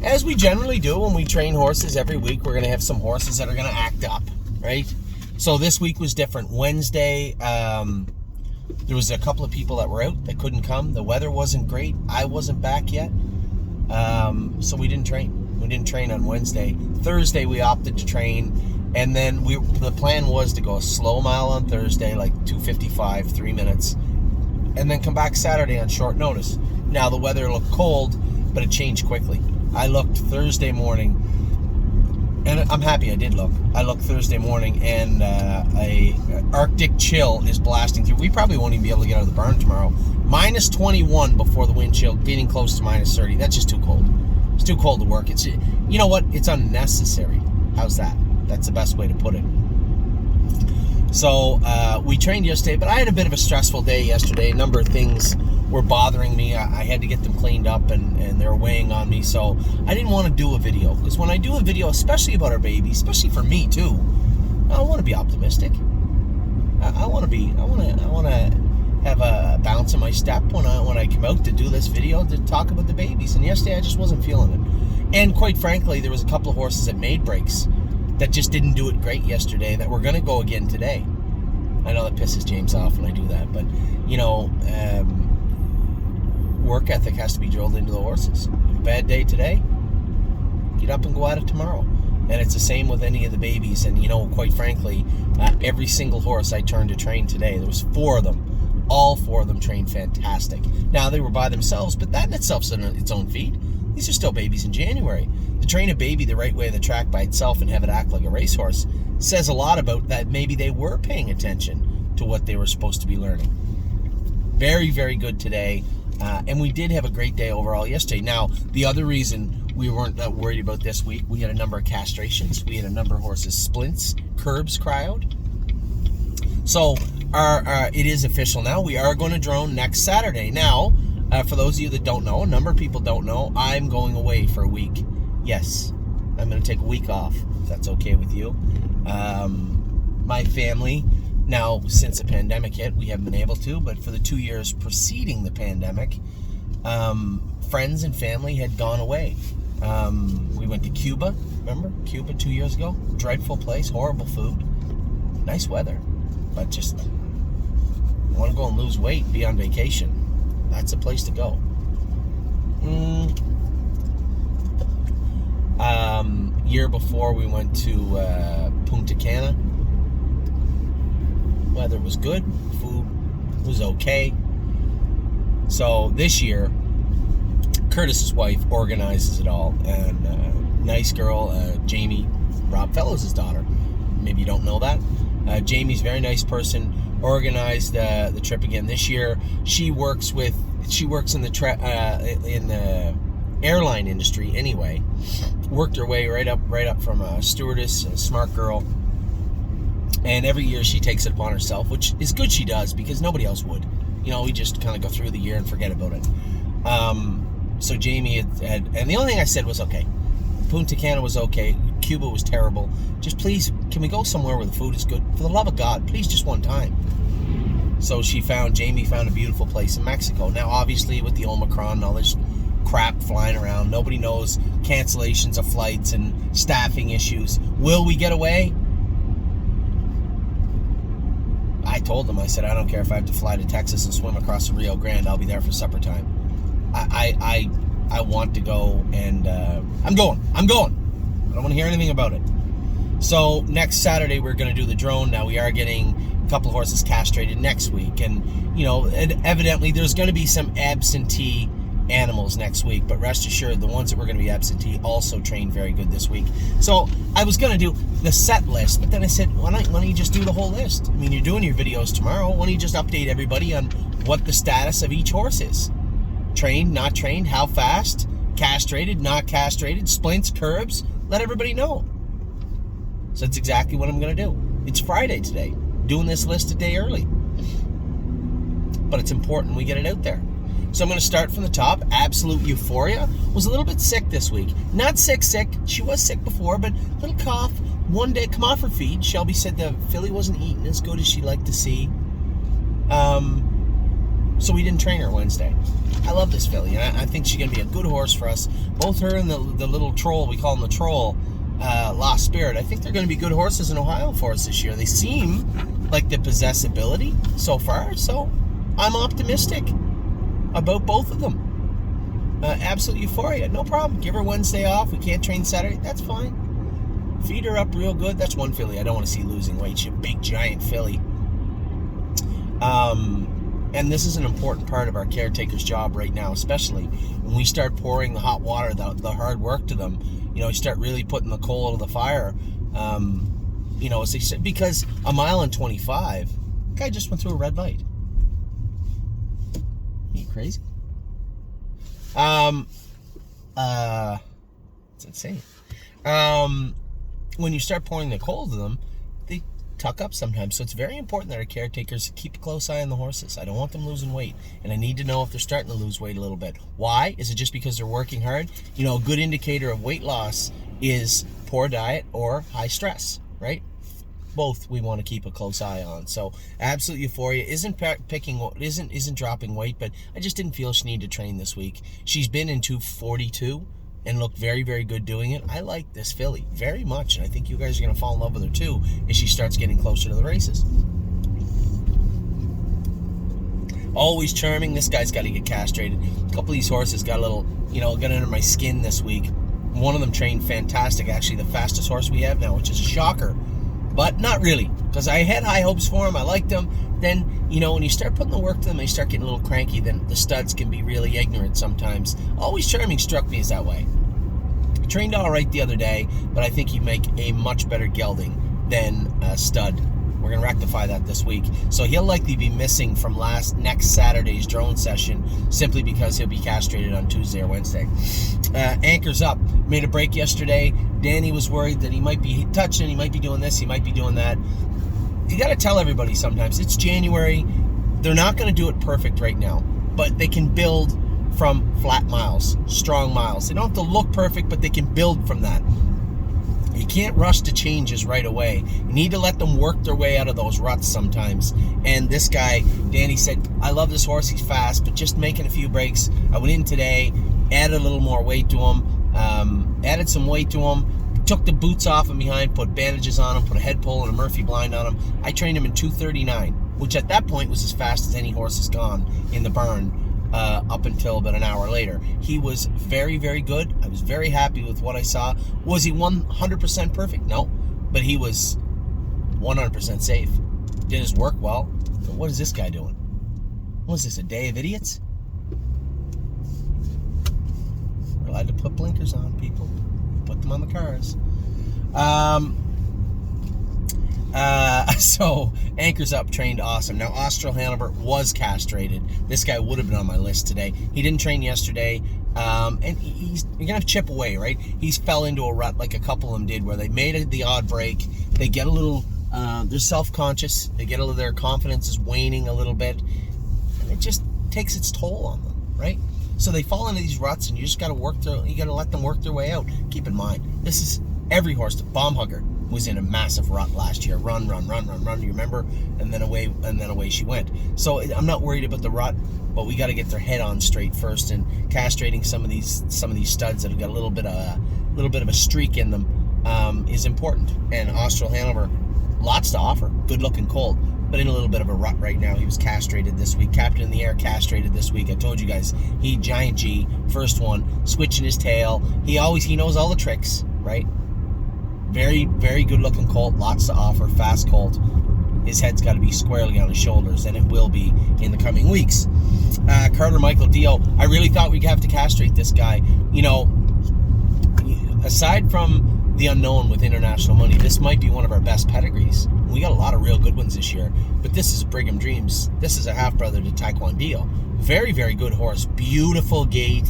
as we generally do when we train horses every week, we're going to have some horses that are going to act up, right? So this week was different. Wednesday, there was a couple of people that were out that couldn't come. The weather wasn't great. I wasn't back yet. So we didn't train. We didn't train on Wednesday. Thursday, we opted to train. And then the plan was to go a slow mile on Thursday, like 2:55, 3 minutes. And then come back Saturday on short notice. Now, the weather looked cold, but it changed quickly. I looked Thursday morning, and I'm happy I did look. I looked Thursday morning, and a Arctic chill is blasting through. We probably won't even be able to get out of the barn tomorrow. Minus 21 before the wind chill, getting close to minus 30. That's just too cold. It's too cold to work. You know what? It's unnecessary. How's that? That's the best way to put it. So we trained yesterday, but I had a bit of a stressful day yesterday. A number of things were bothering me. I had to get them cleaned up, and they were weighing on me. So I didn't want to do a video, because when I do a video, especially about our baby, especially for me too, I want to be optimistic. I want to have a bounce in my step when I come out to do this video to talk about the babies. And yesterday I just wasn't feeling it. And quite frankly, there was a couple of horses that made breaks that just didn't do it great yesterday that we're going to go again today. I know that pisses James off when I do that, but work ethic has to be drilled into the horses. Bad day today, get up and go at it tomorrow. And it's the same with any of the babies. And quite frankly, every single horse I turned to train today, there was 4 of them. All 4 of them trained fantastic. Now, they were by themselves, but that in itself's in its own feat. These are still babies in January. To train a baby the right way of the track by itself and have it act like a racehorse says a lot about that maybe they were paying attention to what they were supposed to be learning. Very, very good today. And we did have a great day overall yesterday. Now, the other reason we weren't that worried about this week, we had a number of castrations. We had a number of horses splints, curbs cryoed. So it is official now. We are going to drone next Saturday. Now, for those of you that don't know, a number of people don't know, I'm going away for a week. Yes, I'm going to take a week off, if that's okay with you. My family, now since the pandemic hit, we haven't been able to, but for the 2 years preceding the pandemic, friends and family had gone away. We went to Cuba, remember? Cuba 2 years ago. Dreadful place, horrible food, nice weather, but just want to go and lose weight, be on vacation. That's the place to go. Year before we went to Punta Cana. Weather was good, food was okay. So this year, Curtis's wife organizes it all, and nice girl, Jamie, Rob Fellows' daughter. Maybe you don't know that. Jamie's a very nice person. Organized the trip again this year. She works in the airline industry anyway. Worked her way right up from a stewardess, a smart girl. And every year she takes it upon herself, which is good she does, because nobody else would. We just kind of go through the year and forget about it. So Jamie had, and the only thing I said was, okay, Punta Cana was okay, Cuba was terrible. Just please, can we go somewhere where the food is good? For the love of God, please, just one time. So Jamie found a beautiful place in Mexico. Now, obviously, with the Omicron and all this crap flying around, nobody knows cancellations of flights and staffing issues. Will we get away? I told them, I said, I don't care if I have to fly to Texas and swim across the Rio Grande. I'll be there for supper time. I want to go, and I'm going. I don't want to hear anything about it. So next Saturday we're going to do the drone. Now we are getting a couple of horses castrated next week, and evidently there's going to be some absentee animals next week, but rest assured the ones that were going to be absentee also trained very good this week. So I was going to do the set list, but then I said, why don't you just do the whole list? I mean, you're doing your videos tomorrow. Why don't you just update everybody on what the status of each horse is? Trained, not trained, how fast, castrated, not castrated, splints, curbs. Let everybody know. So that's exactly what I'm going to do. It's Friday today. Doing this list a day early. But it's important we get it out there. So I'm going to start from the top. Absolute Euphoria was a little bit sick this week. Not sick. She was sick before, but a little cough. One day, come off her feed. Shelby said the filly wasn't eating as good as she'd like to see. so we didn't train her Wednesday. I love this filly, and I think she's going to be a good horse for us. Both her and the little troll, we call him the troll, Lost Spirit, I think they're going to be good horses in Ohio for us this year. They seem like they possess ability so far, so I'm optimistic about both of them. Absolute euphoria, no problem. Give her Wednesday off. We can't train Saturday. That's fine. Feed her up real good. That's one filly I don't want to see losing weight. She's a big, giant filly. And this is an important part of our caretaker's job right now, especially when we start pouring the hot water, the hard work to them. You know, you start really putting the coal to the fire. You know, because a mile and 25, guy just went through a red light. Are you crazy? It's insane. When you start pouring the coal to them, they tuck up sometimes. So it's very important that our caretakers keep a close eye on the horses. I don't want them losing weight, and I need to know if they're starting to lose weight a little bit. Why? Is it just because they're working hard? You know, a good indicator of weight loss is poor diet or high stress, right? Both we want to keep a close eye on. So Absolute Euphoria isn't dropping weight, but I just didn't feel she needed to train this week. She's been in 242 and looked very, very good doing it. I like this filly very much, and I think you guys are going to fall in love with her too as she starts getting closer to the races. Always charming. This guy's got to get castrated. A couple of these horses got a little, got under my skin this week. One of them trained fantastic, actually the fastest horse we have now, which is a shocker. But not really, because I had high hopes for him. I liked him. Then, when you start putting the work to them, they start getting a little cranky. Then the studs can be really ignorant sometimes. Always Charming struck me as that way. He trained all right the other day, but I think he'd make a much better gelding than Stud. We're going to rectify that this week. So he'll likely be missing from next Saturday's drone session simply because he'll be castrated on Tuesday or Wednesday. Anchors Up made a break yesterday. Danny was worried that he might be touching, he might be doing this, he might be doing that. You got to tell everybody sometimes. It's January. They're not going to do it perfect right now, but they can build from flat miles, strong miles. They don't have to look perfect, but they can build from that. You can't rush to changes right away. You need to let them work their way out of those ruts sometimes. And this guy, Danny, said, I love this horse, he's fast, but just making a few breaks. I went in today, added a little more weight to him, added some weight to him, took the boots off him behind, put bandages on him, put a head pole and a Murphy blind on him. I trained him in 239, which at that point was as fast as any horse has gone in the barn. Up until about an hour later. He was very, very good. I was very happy with what I saw. Was he 100% perfect? No, but he was 100% safe. Did his work well. What is this guy doing? What is this, a day of idiots? We're allowed to put blinkers on, people. Put them on the cars. So Anchors Up trained awesome. Now Austral Hanover was castrated. This guy would have been on my list today. He didn't train yesterday, and you're gonna have to chip away, right? He's fell into a rut like a couple of them did, where they made the odd break. They get a little, they're self-conscious. They get their confidence is waning a little bit, and it just takes its toll on them, right? So they fall into these ruts, and you just got to work through. You got to let them work their way out. Keep in mind, this is every horse. Bomb Hugger was in a massive rut last year. Run. Do you remember? And then away she went. So I'm not worried about the rut, but we got to get their head on straight first. And castrating some of these studs that have got a little bit of a streak in them is important. And Austral Hanover, lots to offer. Good looking colt, but in a little bit of a rut right now. He was castrated this week. Captain in the Air castrated this week. I told you guys, he Giant G, first one, switching his tail. He knows all the tricks, right? Very, very good looking colt, lots to offer, fast colt. His head's got to be squarely on his shoulders, and it will be in the coming weeks. Carter Michael Dio, I really thought we'd have to castrate this guy. Aside from the unknown with International Money, this might be one of our best pedigrees. We got a lot of real good ones this year, but this is Brigham Dreams. This is a half-brother to Taekwondo. Very, very good horse, beautiful gait.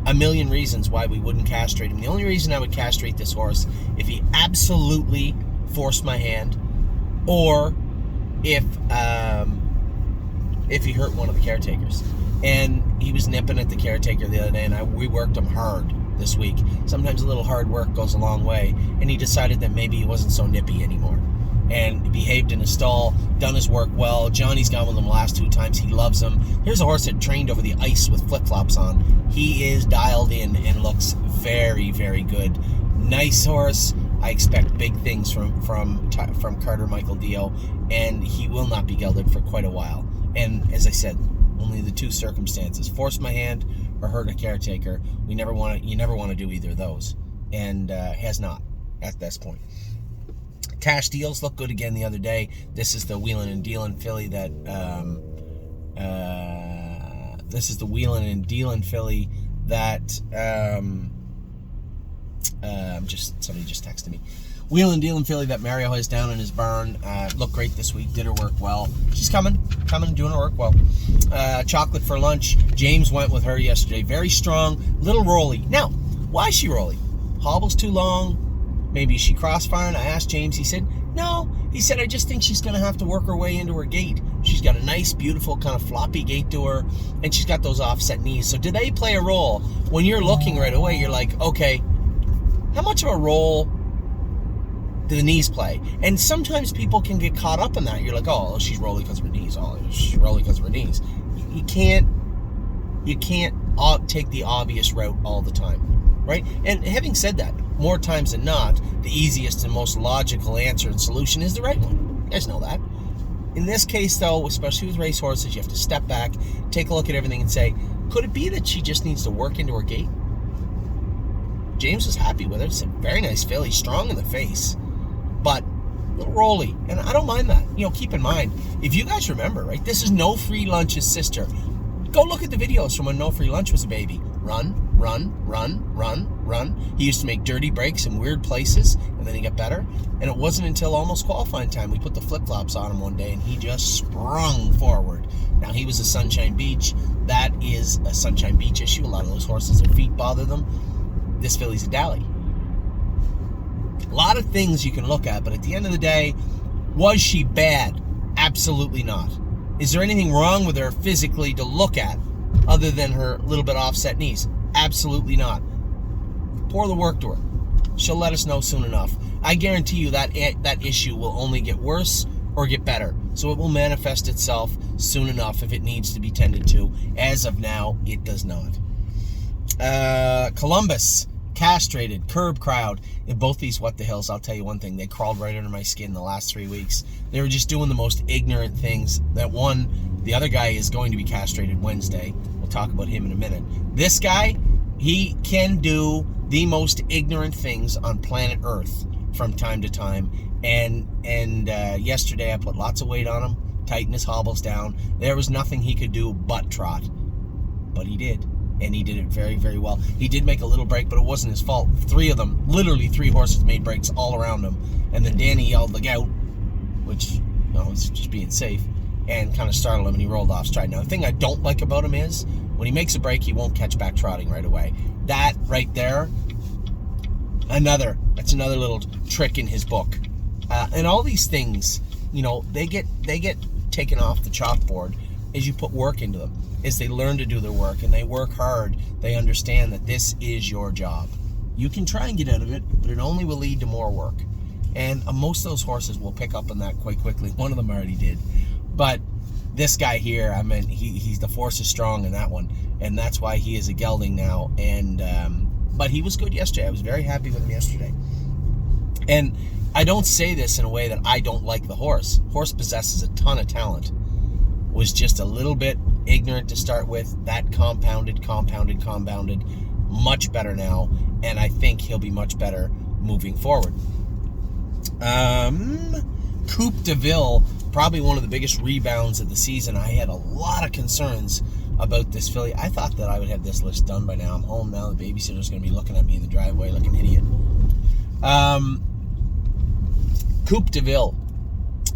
A million reasons why we wouldn't castrate him. The only reason I would castrate this horse if he absolutely forced my hand, or if he hurt one of the caretakers. And he was nipping at the caretaker the other day, and we worked him hard this week. Sometimes a little hard work goes a long way, and he decided that maybe he wasn't so nippy anymore. and behaved in a stall, done his work well. Johnny's gone with him the last 2 times. He loves him. Here's a horse that trained over the ice with flip-flops on. He is dialed in and looks very, very good. Nice horse. I expect big things from Carter Michael Dio, and he will not be gelded for quite a while. And as I said, only the 2 circumstances: force my hand or hurt a caretaker. You never want to do either of those, and has not at this point. Cash deals look good again the other day. This is the wheeling and dealing filly that somebody just texted me. Wheel and dealing filly that Mario has down in his barn. Looked great this week. Did her work well. She's coming, doing her work well. Chocolate for lunch. James went with her yesterday. Very strong, little rolly. Now, why is she rolly? Hobble's too long. Maybe is she crossfiring? I asked James. He said no. He said I just think she's going to have to work her way into her gait. She's got a nice, beautiful kind of floppy gait to her, and she's got those offset knees. So do they play a role when you're looking right away? You're like, okay, how much of a role do the knees play? And sometimes people can get caught up in that. You're like, oh, she's rolling because of her knees. Oh, she's rolling because of her knees. You can't take the obvious route all the time, right? And having said that, more times than not, the easiest and most logical answer and solution is the right one. You guys know that. In this case, though, especially with racehorses, you have to step back, take a look at everything and say, could it be that she just needs to work into her gait? James was happy with her. It's a very nice filly, strong in the face, but a little rolly, and I don't mind that. Keep in mind, if you guys remember, right, this is No Free Lunch's sister. Go look at the videos from when No Free Lunch was a baby. Run, run, run, run, run. He used to make dirty breaks in weird places, and then he got better. And it wasn't until almost qualifying time we put the flip-flops on him one day, and he just sprung forward. Now, he was a Sunshine Beach. That is a Sunshine Beach issue. A lot of those horses, their feet bother them. This filly's a Dally. A lot of things you can look at, but at the end of the day, was she bad? Absolutely not. Is there anything wrong with her physically to look at other than her little bit offset knees? Absolutely not. Pour the work to her. She'll let us know soon enough. I guarantee you that issue will only get worse or get better. So it will manifest itself soon enough if it needs to be tended to. As of now, it does not. Columbus, castrated, curb crowd. In both these What the Hills, I'll tell you one thing, they crawled right under my skin the last 3 weeks. They were just doing the most ignorant things. The other guy is going to be castrated Wednesday. We'll talk about him in a minute. This guy, he can do the most ignorant things on planet Earth from time to time. And yesterday I put lots of weight on him, tightened his hobbles down. There was nothing he could do but trot. But he did. And he did it very, very well. He did make a little break, but it wasn't his fault. 3 of them, literally 3 horses made breaks all around him. And then Danny yelled the gout, which, was just being safe, and kind of startled him, and he rolled off stride. Now, the thing I don't like about him is, when he makes a break, he won't catch back trotting right away. That right there, that's another little trick in his book. And all these things, they get taken off the chalkboard as you put work into them. As they learn to do their work and they work hard, they understand that this is your job. You can try and get out of it, but it only will lead to more work. And most of those horses will pick up on that quite quickly. One of them already did. But this guy here, he's the force is strong in that one. And that's why he is a gelding now. And but he was good yesterday. I was very happy with him yesterday. And I don't say this in a way that I don't like the horse. Horse possesses a ton of talent. Was just a little bit ignorant to start with. That compounded. Much better now, and I think he'll be much better moving forward. Coupe de Ville, probably one of the biggest rebounds of the season. I had a lot of concerns about this filly. I thought that I would have this list done by now. I'm home now. The babysitter's going to be looking at me in the driveway like an idiot. Coupe de Ville,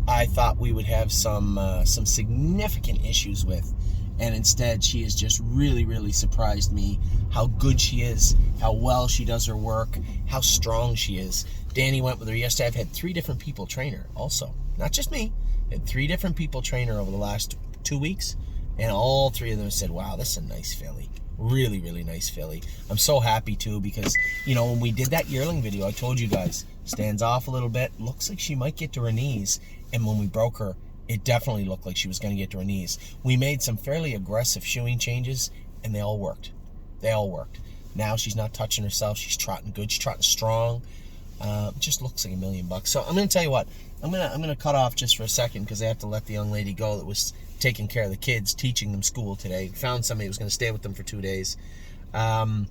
I thought we would have some significant issues with. And instead, she has just really, really surprised me how good she is, how well she does her work, how strong she is. Danny went with her yesterday. I've had 3 different people train her also. Not just me. I had 3 different people train her over the last 2 weeks. And all 3 of them said, wow, this is a nice filly. Really, really nice filly. I'm so happy, too, because, when we did that yearling video, I told you guys, Stands off a little bit. Looks like she might get to her knees. And when we broke her, it definitely looked like she was going to get to her knees. We made some fairly aggressive shoeing changes, and they all worked. They all worked. Now she's not touching herself. She's trotting good. She's trotting strong. Just looks like $1 million. So I'm going to tell you what. I'm gonna cut off just for a second because I have to let the young lady go that was taking care of the kids, teaching them school today. Found somebody who was going to stay with them for 2 days. And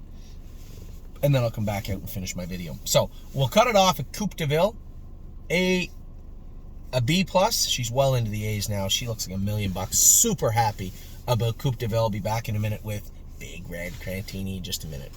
then I'll come back out and finish my video. So we'll cut it off at Coupe de Ville. A B+. She's well into the A's now. She looks like $1 million. Super happy about Coupe de Ville. I'll be back in a minute with Big Red Crantini. Just a minute.